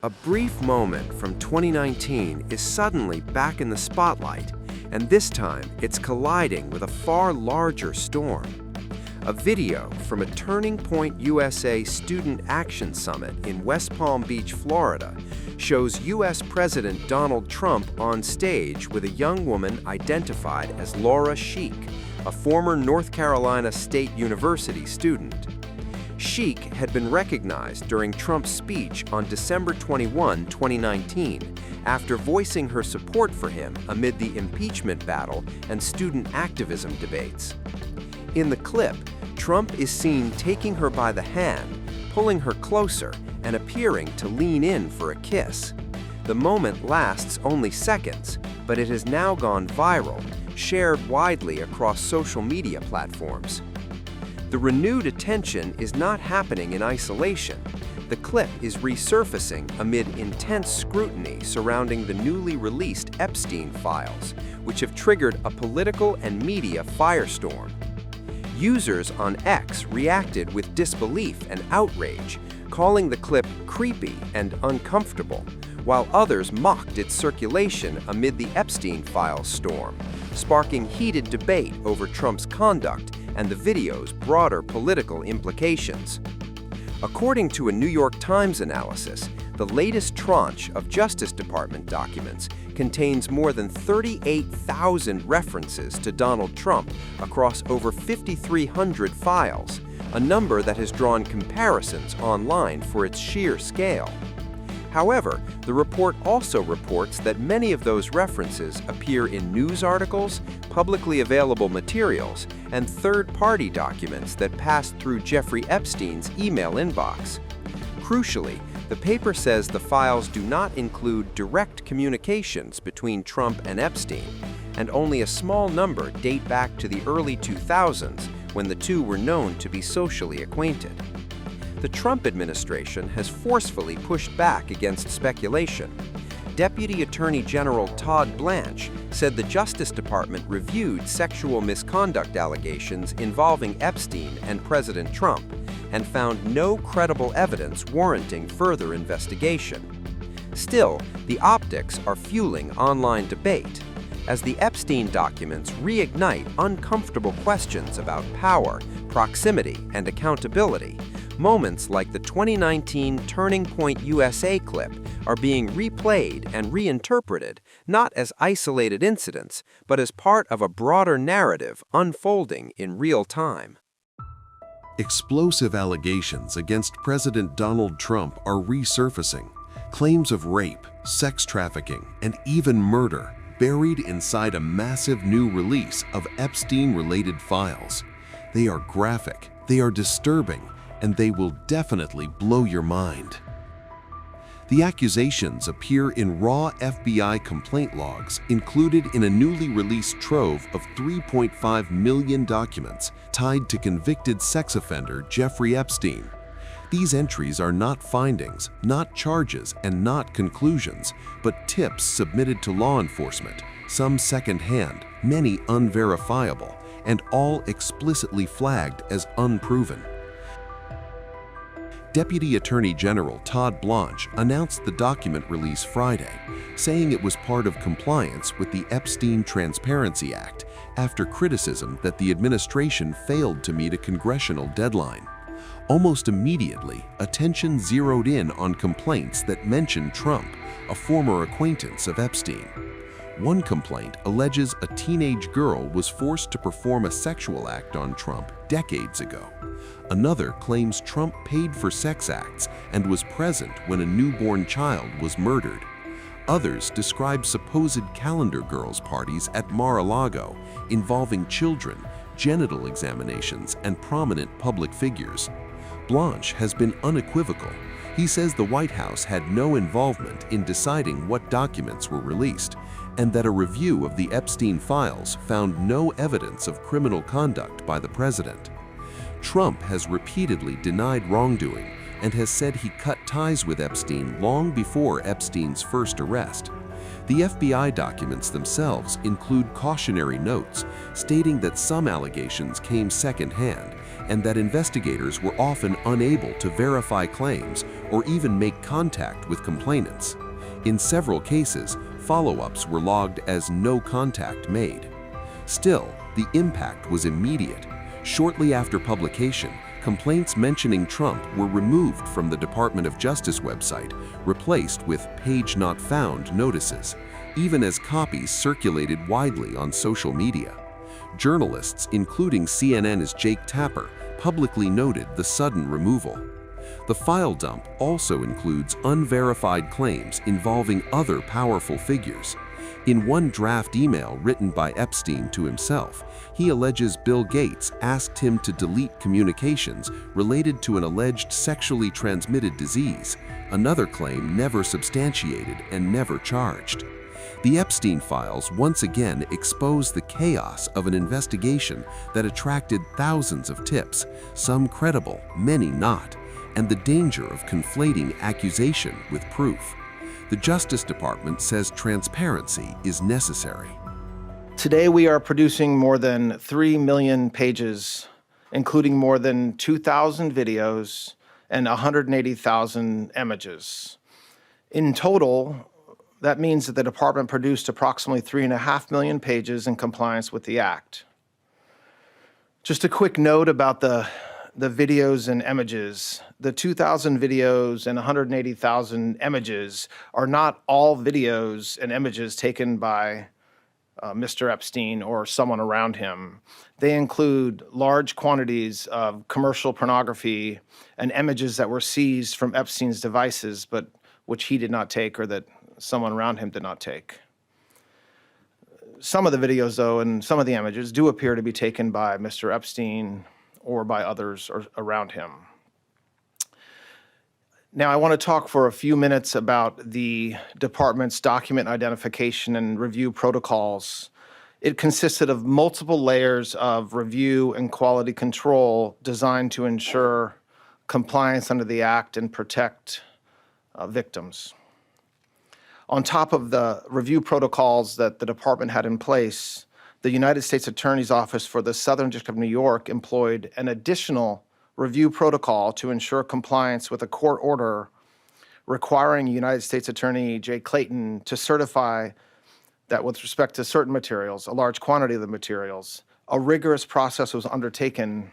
A brief moment from 2019 is suddenly back in the spotlight, and this time it's colliding with a far larger storm. A video from a Turning Point USA Student Action Summit in West Palm Beach, Florida, shows U.S. President Donald Trump on stage with a young woman identified as Laura Sheik, a former North Carolina State University student. Sheik had been recognized during Trump's speech on December 21, 2019, after voicing her support for him amid the impeachment battle and student activism debates. In the clip, Trump is seen taking her by the hand, pulling her closer, and appearing to lean in for a kiss. The moment lasts only seconds, but it has now gone viral, shared widely across social media platforms. The renewed attention is not happening in isolation. The clip is resurfacing amid intense scrutiny surrounding the newly released Epstein files, which have triggered a political and media firestorm. Users on X reacted with disbelief and outrage, calling the clip creepy and uncomfortable, while others mocked its circulation amid the Epstein files storm, sparking heated debate over Trump's conduct and the video's broader political implications. According to a New York Times analysis, the latest tranche of Justice Department documents contains more than 38,000 references to Donald Trump across over 5,300 files, a number that has drawn comparisons online for its sheer scale. However, the report also reports that many of those references appear in news articles, publicly available materials, and third-party documents that passed through Jeffrey Epstein's email inbox. Crucially, the paper says the files do not include direct communications between Trump and Epstein, and only a small number date back to the early 2000s when the two were known to be socially acquainted. The Trump administration has forcefully pushed back against speculation. Deputy Attorney General Todd Blanche said the Justice Department reviewed sexual misconduct allegations involving Epstein and President Trump and found no credible evidence warranting further investigation. Still, the optics are fueling online debate, as the Epstein documents reignite uncomfortable questions about power, proximity, and accountability. Moments like the 2019 Turning Point USA clip are being replayed and reinterpreted, not as isolated incidents, but as part of a broader narrative unfolding in real time. Explosive allegations against President Donald Trump are resurfacing. Claims of rape, sex trafficking, and even murder buried inside a massive new release of Epstein-related files. They are graphic, they are disturbing, and they will definitely blow your mind. The accusations appear in raw FBI complaint logs included in a newly released trove of 3.5 million documents tied to convicted sex offender Jeffrey Epstein. These entries are not findings, not charges, and not conclusions, but tips submitted to law enforcement, some secondhand, many unverifiable, and all explicitly flagged as unproven. Deputy Attorney General Todd Blanche announced the document release Friday, saying it was part of compliance with the Epstein Transparency Act after criticism that the administration failed to meet a congressional deadline. Almost immediately, attention zeroed in on complaints that mentioned Trump, a former acquaintance of Epstein. One complaint alleges a teenage girl was forced to perform a sexual act on Trump decades ago. Another claims Trump paid for sex acts and was present when a newborn child was murdered. Others describe supposed calendar girls' parties at Mar-a-Lago involving children, genital examinations, and prominent public figures. Blanche has been unequivocal. He says the White House had no involvement in deciding what documents were released, and that a review of the Epstein files found no evidence of criminal conduct by the president. Trump has repeatedly denied wrongdoing and has said he cut ties with Epstein long before Epstein's first arrest. The FBI documents themselves include cautionary notes stating that some allegations came secondhand and that investigators were often unable to verify claims or even make contact with complainants. In several cases, follow-ups were logged as no contact made. Still, the impact was immediate. Shortly after publication, complaints mentioning Trump were removed from the Department of Justice website, replaced with "page not found" notices, even as copies circulated widely on social media. Journalists, including CNN's Jake Tapper, publicly noted the sudden removal. The file dump also includes unverified claims involving other powerful figures. In one draft email written by Epstein to himself, he alleges Bill Gates asked him to delete communications related to an alleged sexually transmitted disease, another claim never substantiated and never charged. The Epstein files once again expose the chaos of an investigation that attracted thousands of tips, some credible, many not, and the danger of conflating accusation with proof. The Justice Department says transparency is necessary. Today we are producing more than 3 million pages, including more than 2,000 videos and 180,000 images. In total, that means that the department produced approximately 3.5 million pages in compliance with the Act. Just a quick note about the videos and images. The 2,000 videos and 180,000 images are not all videos and images taken by Mr. Epstein or someone around him. They include large quantities of commercial pornography and images that were seized from Epstein's devices, but which he did not take or that someone around him did not take. Some of the videos, though, and some of the images do appear to be taken by Mr. Epstein or by others around him. Now, I want to talk for a few minutes about the department's document identification and review protocols. It consisted of multiple layers of review and quality control designed to ensure compliance under the Act and protect victims. On top of the review protocols that the department had in place, the United States Attorney's Office for the Southern District of New York employed an additional review protocol to ensure compliance with a court order requiring United States Attorney Jay Clayton to certify that with respect to certain materials, a large quantity of the materials, a rigorous process was undertaken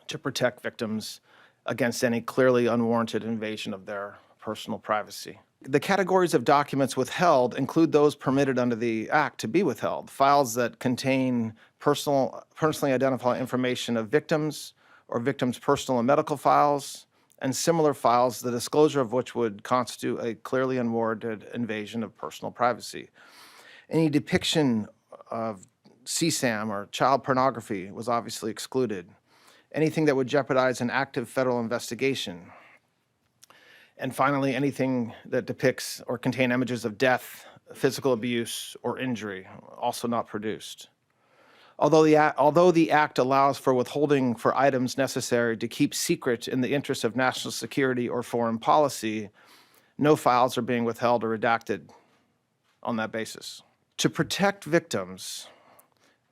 to protect victims against any clearly unwarranted invasion of their personal privacy. The categories of documents withheld include those permitted under the Act to be withheld: files that contain personally identifiable information of victims or victims' personal and medical files, and similar files, the disclosure of which would constitute a clearly unwarranted invasion of personal privacy. Any depiction of CSAM or child pornography was obviously excluded. Anything that would jeopardize an active federal investigation. And finally, anything that depicts or contain images of death, physical abuse, or injury, also not produced. Although the Act allows for withholding for items necessary to keep secret in the interest of national security or foreign policy, no files are being withheld or redacted on that basis. To protect victims,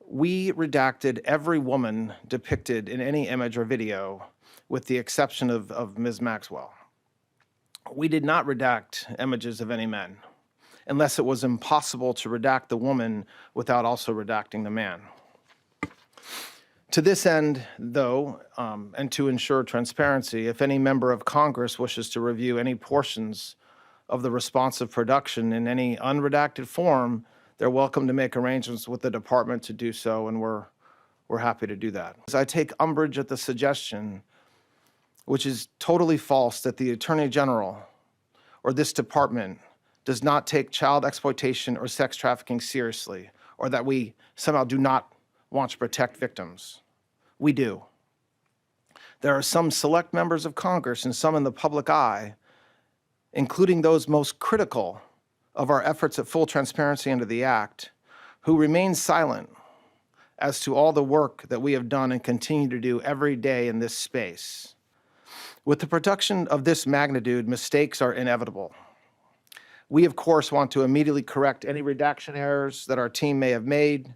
we redacted every woman depicted in any image or video, with the exception of Ms. Maxwell. We did not redact images of any men, unless it was impossible to redact the woman without also redacting the man. To this end, though, and to ensure transparency, if any member of Congress wishes to review any portions of the responsive production in any unredacted form, they're welcome to make arrangements with the department to do so, and we're happy to do that. I take umbrage at the suggestion, which is totally false, that the Attorney General or this department does not take child exploitation or sex trafficking seriously, or that we somehow do not want to protect victims. We do. There are some select members of Congress and some in the public eye, including those most critical of our efforts at full transparency under the Act, who remain silent as to all the work that we have done and continue to do every day in this space. With the production of this magnitude, mistakes are inevitable. We, of course, want to immediately correct any redaction errors that our team may have made,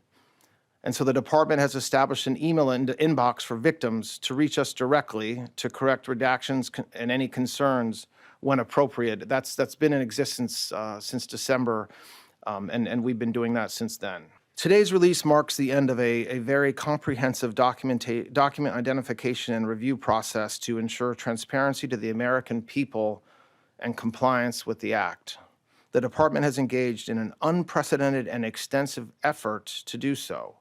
And so the department has established an email inbox for victims to reach us directly to correct redactions and any concerns when appropriate. That's been in existence since December, and we've been doing that since then. Today's release marks the end of a very comprehensive document identification and review process to ensure transparency to the American people and compliance with the Act. The department has engaged in an unprecedented and extensive effort to do so.